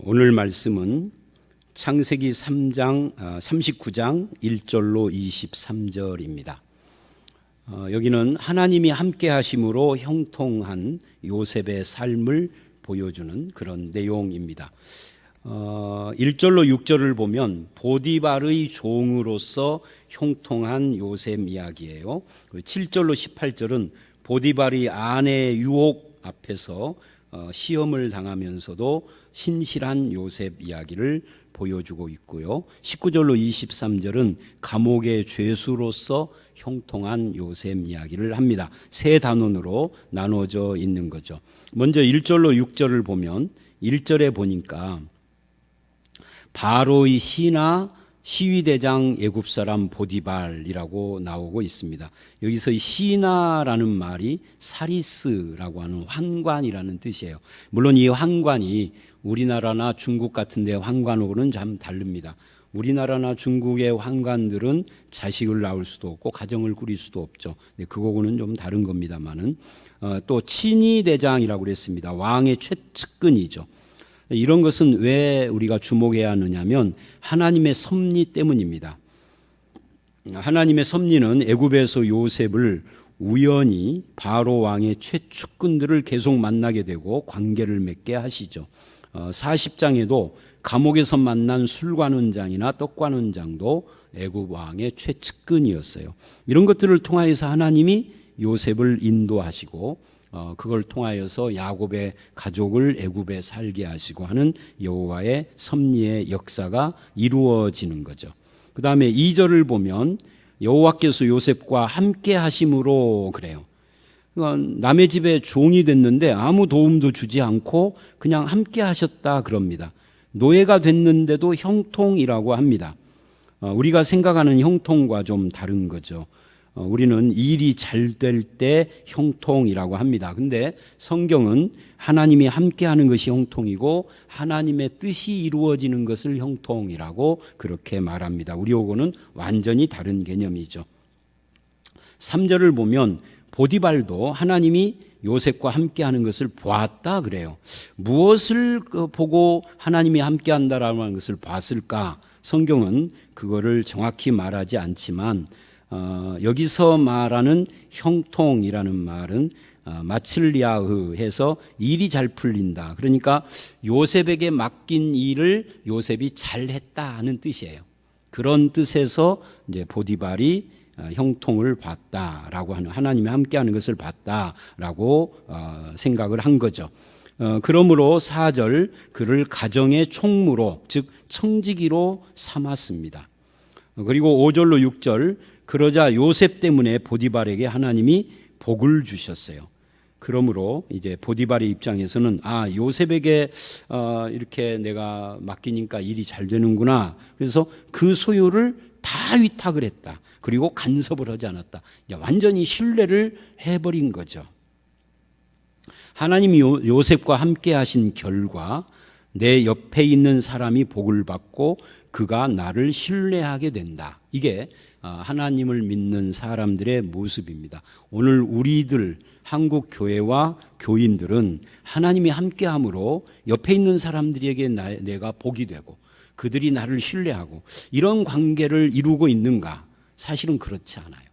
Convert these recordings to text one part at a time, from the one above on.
오늘 말씀은 창세기 39장 1절로 23절입니다. 여기는 하나님이 함께 하심으로 형통한 요셉의 삶을 보여주는 그런 내용입니다. 1절로 6절을 보면 보디발의 종으로서 형통한 요셉 이야기예요. 7절로 18절은 보디발의 아내의 유혹 앞에서 시험을 당하면서도 신실한 요셉 이야기를 보여주고 있고요. 19절로 23절은 감옥의 죄수로서 형통한 요셉 이야기를 합니다. 세 단원으로 나눠져 있는 거죠. 먼저 1절로 6절을 보면 1절에 보니까 바로의 신하 시위대장 애굽사람 보디발이라고 나오고 있습니다. 여기서 신하라는 말이 사리스라고 하는 환관이라는 뜻이에요. 물론 이 환관이 우리나라나 중국 같은 데 환관하고는 좀 다릅니다. 우리나라나 중국의 환관들은 자식을 낳을 수도 없고 가정을 꾸릴 수도 없죠. 그거하고는 좀 다른 겁니다만은 또 친위대장이라고 그랬습니다. 왕의 최측근이죠. 이런 것은 왜 우리가 주목해야 하느냐면 하나님의 섭리 때문입니다. 하나님의 섭리는 애굽에서 요셉을 우연히 바로 왕의 최측근들을 계속 만나게 되고 관계를 맺게 하시죠. 40장에도 감옥에서 만난 술관원장이나 떡관원장도 애굽 왕의 최측근이었어요. 이런 것들을 통하여서 하나님이 요셉을 인도하시고 그걸 통하여서 야곱의 가족을 애굽에 살게 하시고 하는 여호와의 섭리의 역사가 이루어지는 거죠. 그 다음에 2절을 보면 여호와께서 요셉과 함께 하심으로 그래요. 남의 집에 종이 됐는데 아무 도움도 주지 않고 그냥 함께 하셨다 그럽니다. 노예가 됐는데도 형통이라고 합니다. 우리가 생각하는 형통과 좀 다른 거죠. 우리는 일이 잘 될 때 형통이라고 합니다. 근데 성경은 하나님이 함께하는 것이 형통이고 하나님의 뜻이 이루어지는 것을 형통이라고 그렇게 말합니다. 우리하고는 완전히 다른 개념이죠. 3절을 보면 보디발도 하나님이 요셉과 함께하는 것을 보았다 그래요. 무엇을 보고 하나님이 함께한다라는 것을 봤을까? 성경은 그거를 정확히 말하지 않지만 여기서 말하는 형통이라는 말은 마칠리아흐 해서 일이 잘 풀린다. 그러니까 요셉에게 맡긴 일을 요셉이 잘했다 하는 뜻이에요. 그런 뜻에서 이제 보디발이 형통을 봤다라고 하는 하나님이 함께하는 것을 봤다라고 생각을 한 거죠. 그러므로 4절 그를 가정의 총무로 즉 청지기로 삼았습니다. 그리고 5절로 6절 그러자 요셉 때문에 보디발에게 하나님이 복을 주셨어요. 그러므로 이제 보디발의 입장에서는 요셉에게 이렇게 내가 맡기니까 일이 잘 되는구나. 그래서 그 소유를 다 위탁을 했다. 그리고 간섭을 하지 않았다. 완전히 신뢰를 해버린 거죠. 하나님이 요셉과 함께 하신 결과 내 옆에 있는 사람이 복을 받고 그가 나를 신뢰하게 된다. 이게 하나님을 믿는 사람들의 모습입니다. 오늘 우리들 한국 교회와 교인들은 하나님이 함께함으로 옆에 있는 사람들에게 내가 복이 되고 그들이 나를 신뢰하고 이런 관계를 이루고 있는가? 사실은 그렇지 않아요.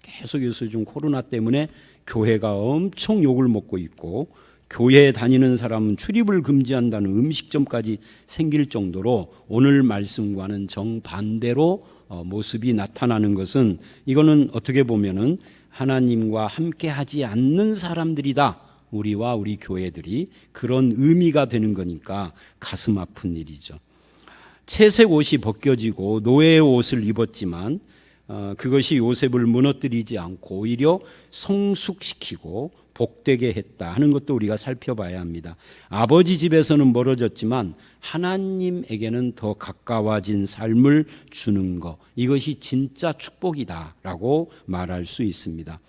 계속 요즘 코로나 때문에 교회가 엄청 욕을 먹고 있고 교회에 다니는 사람은 출입을 금지한다는 음식점까지 생길 정도로 오늘 말씀과는 정반대로 모습이 나타나는 것은 이거는 어떻게 보면은 하나님과 함께 하지 않는 사람들이다. 우리와 우리 교회들이 그런 의미가 되는 거니까 가슴 아픈 일이죠. 채색 옷이 벗겨지고 노예의 옷을 입었지만 그것이 요셉을 무너뜨리지 않고 오히려 성숙시키고 복되게 했다 하는 것도 우리가 살펴봐야 합니다. 아버지 집에서는 멀어졌지만 하나님에게는 더 가까워진 삶을 주는 것, 이것이 진짜 축복이다라고 말할 수 있습니다.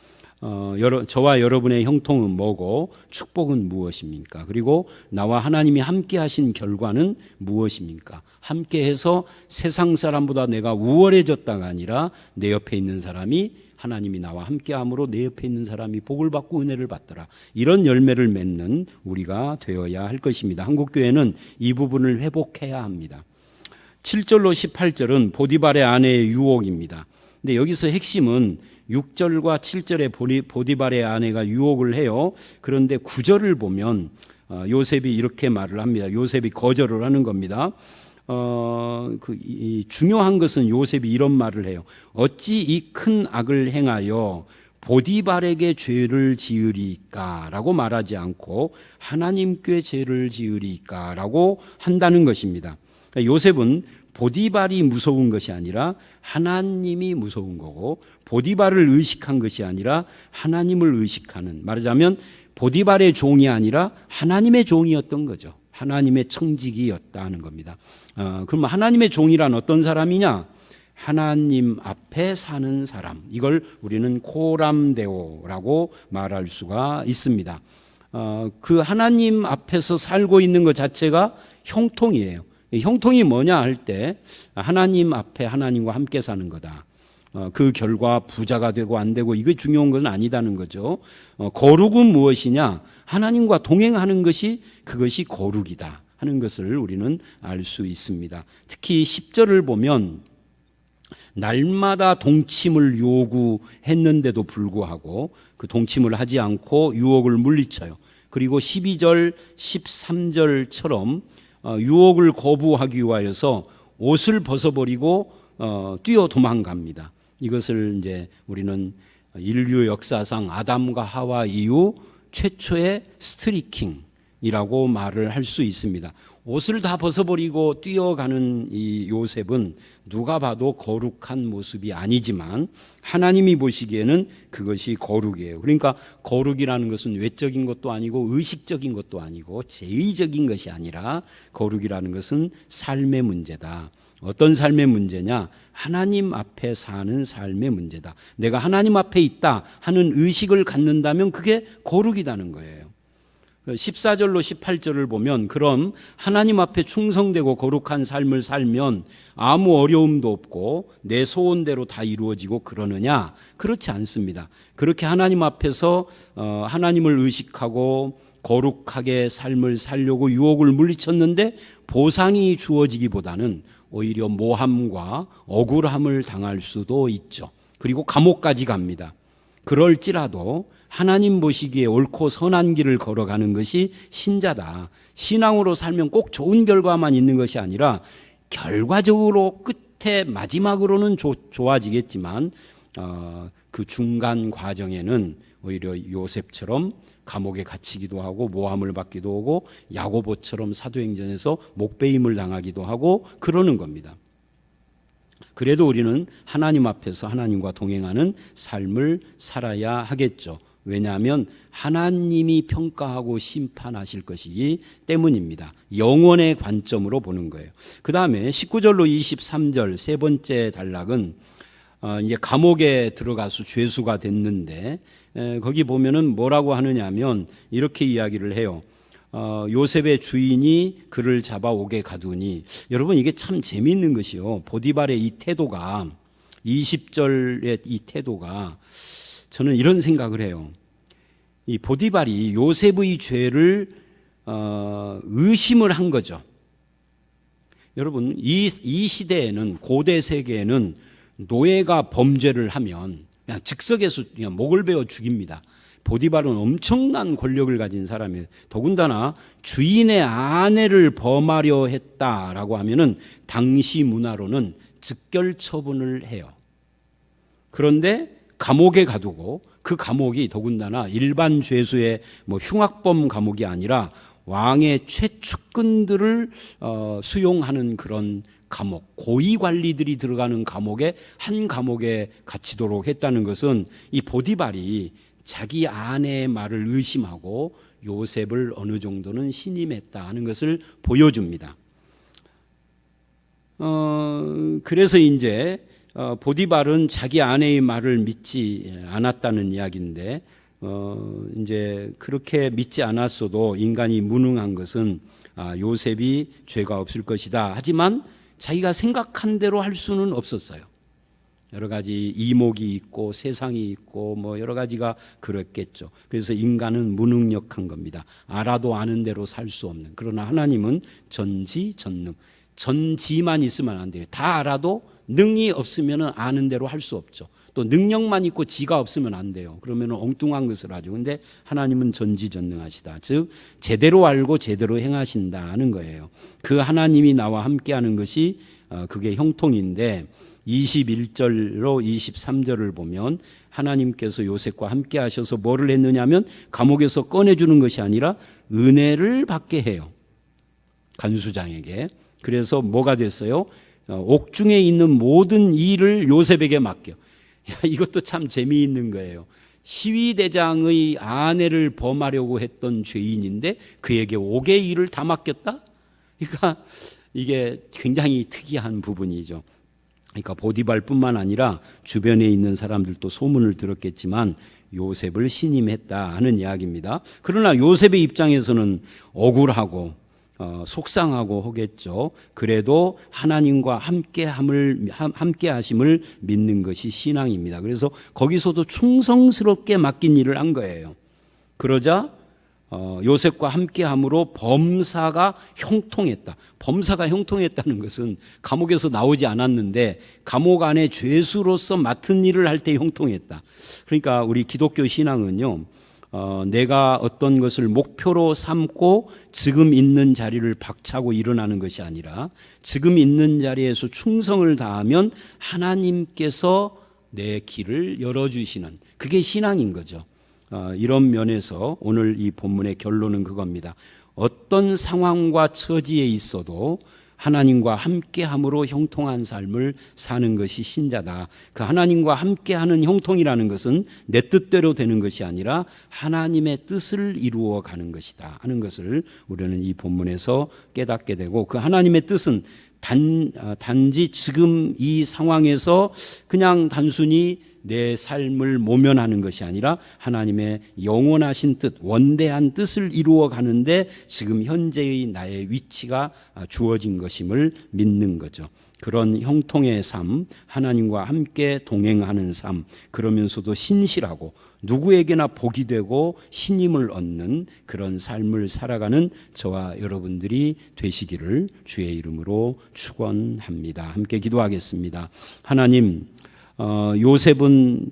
저와 여러분의 형통은 뭐고 축복은 무엇입니까? 그리고 나와 하나님이 함께 하신 결과는 무엇입니까? 함께해서 세상 사람보다 내가 우월해졌다가 아니라 내 옆에 있는 사람이 하나님이 나와 함께함으로 내 옆에 있는 사람이 복을 받고 은혜를 받더라. 이런 열매를 맺는 우리가 되어야 할 것입니다. 한국교회는 이 부분을 회복해야 합니다. 7절로 18절은 보디발의 아내의 유혹입니다. 근데 여기서 핵심은 6절과 7절에 보디발의 아내가 유혹을 해요. 그런데 9절을 보면 요셉이 이렇게 말을 합니다. 요셉이 거절을 하는 겁니다. 중요한 것은 요셉이 이런 말을 해요. 어찌 이 큰 악을 행하여 보디발에게 죄를 지으리까? 라고 말하지 않고 하나님께 죄를 지으리까? 라고 한다는 것입니다. 그러니까 요셉은 보디발이 무서운 것이 아니라 하나님이 무서운 거고, 보디발을 의식한 것이 아니라 하나님을 의식하는, 말하자면 보디발의 종이 아니라 하나님의 종이었던 거죠. 하나님의 청지기였다 하는 겁니다. 그럼 하나님의 종이란 어떤 사람이냐? 하나님 앞에 사는 사람. 이걸 우리는 코람데오라고 말할 수가 있습니다. 그 하나님 앞에서 살고 있는 것 자체가 형통이에요. 형통이 뭐냐 할 때 하나님 앞에 하나님과 함께 사는 거다. 그 결과 부자가 되고 안 되고 이게 중요한 건 아니다는 거죠. 거룩은 무엇이냐? 하나님과 동행하는 것이 그것이 거룩이다 하는 것을 우리는 알 수 있습니다. 특히 10절을 보면 날마다 동침을 요구했는데도 불구하고 그 동침을 하지 않고 유혹을 물리쳐요. 그리고 12절, 13절처럼 유혹을 거부하기 위하여서 옷을 벗어버리고 뛰어 도망갑니다. 이것을 이제 우리는 인류 역사상 아담과 하와 이후 최초의 스트리킹이라고 말을 할 수 있습니다. 옷을 다 벗어버리고 뛰어가는 이 요셉은 누가 봐도 거룩한 모습이 아니지만 하나님이 보시기에는 그것이 거룩이에요. 그러니까 거룩이라는 것은 외적인 것도 아니고 의식적인 것도 아니고 제의적인 것이 아니라 거룩이라는 것은 삶의 문제다. 어떤 삶의 문제냐? 하나님 앞에 사는 삶의 문제다. 내가 하나님 앞에 있다 하는 의식을 갖는다면 그게 거룩이라는 거예요. 14절로 18절을 보면 그럼 하나님 앞에 충성되고 거룩한 삶을 살면 아무 어려움도 없고 내 소원대로 다 이루어지고 그러느냐? 그렇지 않습니다. 그렇게 하나님 앞에서 하나님을 의식하고 거룩하게 삶을 살려고 유혹을 물리쳤는데 보상이 주어지기보다는 오히려 모함과 억울함을 당할 수도 있죠. 그리고 감옥까지 갑니다. 그럴지라도 하나님 보시기에 옳고 선한 길을 걸어가는 것이 신자다. 신앙으로 살면 꼭 좋은 결과만 있는 것이 아니라 결과적으로 끝에 마지막으로는 좋아지겠지만 그 중간 과정에는 오히려 요셉처럼 감옥에 갇히기도 하고 모함을 받기도 하고 야고보처럼 사도행전에서 목베임을 당하기도 하고 그러는 겁니다. 그래도 우리는 하나님 앞에서 하나님과 동행하는 삶을 살아야 하겠죠. 왜냐하면 하나님이 평가하고 심판하실 것이기 때문입니다. 영원의 관점으로 보는 거예요. 그 다음에 19절로 23절 세 번째 단락은 이제 감옥에 들어가서 죄수가 됐는데 거기 보면은 뭐라고 하느냐 하면 이렇게 이야기를 해요. 요셉의 주인이 그를 잡아 옥에 가두니, 여러분 이게 참 재미있는 것이요. 보디발의 이 태도가 20절의 이 태도가 저는 이런 생각을 해요. 이 보디발이 요셉의 죄를 의심을 한 거죠. 여러분 이 시대에는 고대 세계에는 노예가 범죄를 하면 그냥 즉석에서 그냥 목을 베어 죽입니다. 보디발은 엄청난 권력을 가진 사람이에요. 더군다나 주인의 아내를 범하려 했다라고 하면은 당시 문화로는 즉결 처분을 해요. 그런데 감옥에 가두고 그 감옥이 더군다나 일반 죄수의 흉악범 감옥이 아니라 왕의 최측근들을 수용하는 그런 감옥, 고위 관리들이 들어가는 감옥에 한 감옥에 갇히도록 했다는 것은 이 보디발이 자기 아내의 말을 의심하고 요셉을 어느 정도는 신임했다 하는 것을 보여줍니다. 그래서 이제 보디발은 자기 아내의 말을 믿지 않았다는 이야기인데 이제 그렇게 믿지 않았어도 인간이 무능한 것은 요셉이 죄가 없을 것이다. 하지만 자기가 생각한 대로 할 수는 없었어요. 여러 가지 이목이 있고 세상이 있고 뭐 여러 가지가 그랬겠죠. 그래서 인간은 무능력한 겁니다. 알아도 아는 대로 살 수 없는. 그러나 하나님은 전지전능. 전지만 있으면 안 돼요. 다 알아도 능이 없으면 아는 대로 할 수 없죠. 또 능력만 있고 지가 없으면 안 돼요. 그러면 엉뚱한 것을 하죠. 근데 하나님은 전지전능하시다. 즉 제대로 알고 제대로 행하신다는 거예요. 그 하나님이 나와 함께하는 것이 그게 형통인데 21절로 23절을 보면 하나님께서 요셉과 함께 하셔서 뭐를 했느냐면 감옥에서 꺼내주는 것이 아니라 은혜를 받게 해요. 간수장에게. 그래서 뭐가 됐어요? 옥중에 있는 모든 일을 요셉에게 맡겨. 이것도 참 재미있는 거예요. 시위대장의 아내를 범하려고 했던 죄인인데 그에게 옥의 일을 다 맡겼다? 그러니까 이게 굉장히 특이한 부분이죠. 그러니까 보디발뿐만 아니라 주변에 있는 사람들도 소문을 들었겠지만 요셉을 신임했다 하는 이야기입니다. 그러나 요셉의 입장에서는 억울하고 속상하고 하겠죠. 그래도 하나님과 함께 하심을 믿는 것이 신앙입니다. 그래서 거기서도 충성스럽게 맡긴 일을 한 거예요. 그러자 요셉과 함께함으로 범사가 형통했다. 범사가 형통했다는 것은 감옥에서 나오지 않았는데 감옥 안에 죄수로서 맡은 일을 할 때 형통했다. 그러니까 우리 기독교 신앙은요, 내가 어떤 것을 목표로 삼고 지금 있는 자리를 박차고 일어나는 것이 아니라 지금 있는 자리에서 충성을 다하면 하나님께서 내 길을 열어주시는, 그게 신앙인 거죠. 이런 면에서 오늘 이 본문의 결론은 그겁니다. 어떤 상황과 처지에 있어도 하나님과 함께함으로 형통한 삶을 사는 것이 신자다. 그 하나님과 함께하는 형통이라는 것은 내 뜻대로 되는 것이 아니라 하나님의 뜻을 이루어 가는 것이다 하는 것을 우리는 이 본문에서 깨닫게 되고, 그 하나님의 뜻은 단지 지금 이 상황에서 그냥 단순히 내 삶을 모면하는 것이 아니라 하나님의 영원하신 뜻, 원대한 뜻을 이루어 가는데 지금 현재의 나의 위치가 주어진 것임을 믿는 거죠. 그런 형통의 삶, 하나님과 함께 동행하는 삶, 그러면서도 신실하고 누구에게나 복이 되고 신임을 얻는 그런 삶을 살아가는 저와 여러분들이 되시기를 주의 이름으로 축원합니다. 함께 기도하겠습니다. 하나님, 요셉은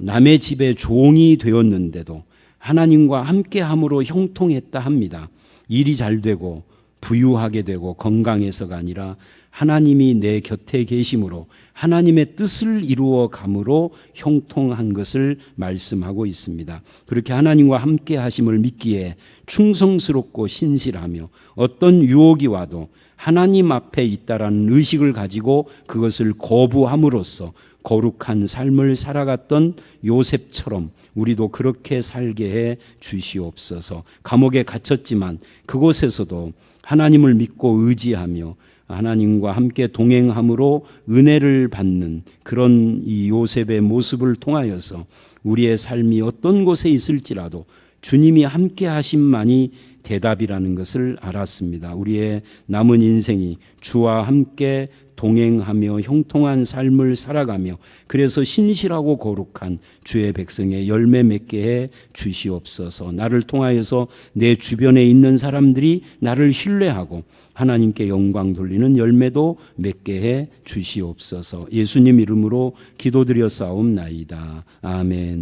남의 집에 종이 되었는데도 하나님과 함께함으로 형통했다 합니다. 일이 잘 되고 부유하게 되고 건강해서가 아니라 하나님이 내 곁에 계심으로 하나님의 뜻을 이루어 감으로 형통한 것을 말씀하고 있습니다. 그렇게 하나님과 함께 하심을 믿기에 충성스럽고 신실하며 어떤 유혹이 와도 하나님 앞에 있다라는 의식을 가지고 그것을 거부함으로써 거룩한 삶을 살아갔던 요셉처럼 우리도 그렇게 살게 해 주시옵소서. 감옥에 갇혔지만 그곳에서도 하나님을 믿고 의지하며 하나님과 함께 동행함으로 은혜를 받는 그런 이 요셉의 모습을 통하여서 우리의 삶이 어떤 곳에 있을지라도 주님이 함께 하심만이 대답이라는 것을 알았습니다. 우리의 남은 인생이 주와 함께 동행하며 형통한 삶을 살아가며 그래서 신실하고 거룩한 주의 백성의 열매 맺게 해 주시옵소서. 나를 통하여서 내 주변에 있는 사람들이 나를 신뢰하고 하나님께 영광 돌리는 열매도 맺게 해 주시옵소서. 예수님 이름으로 기도드려 싸움나이다. 아멘.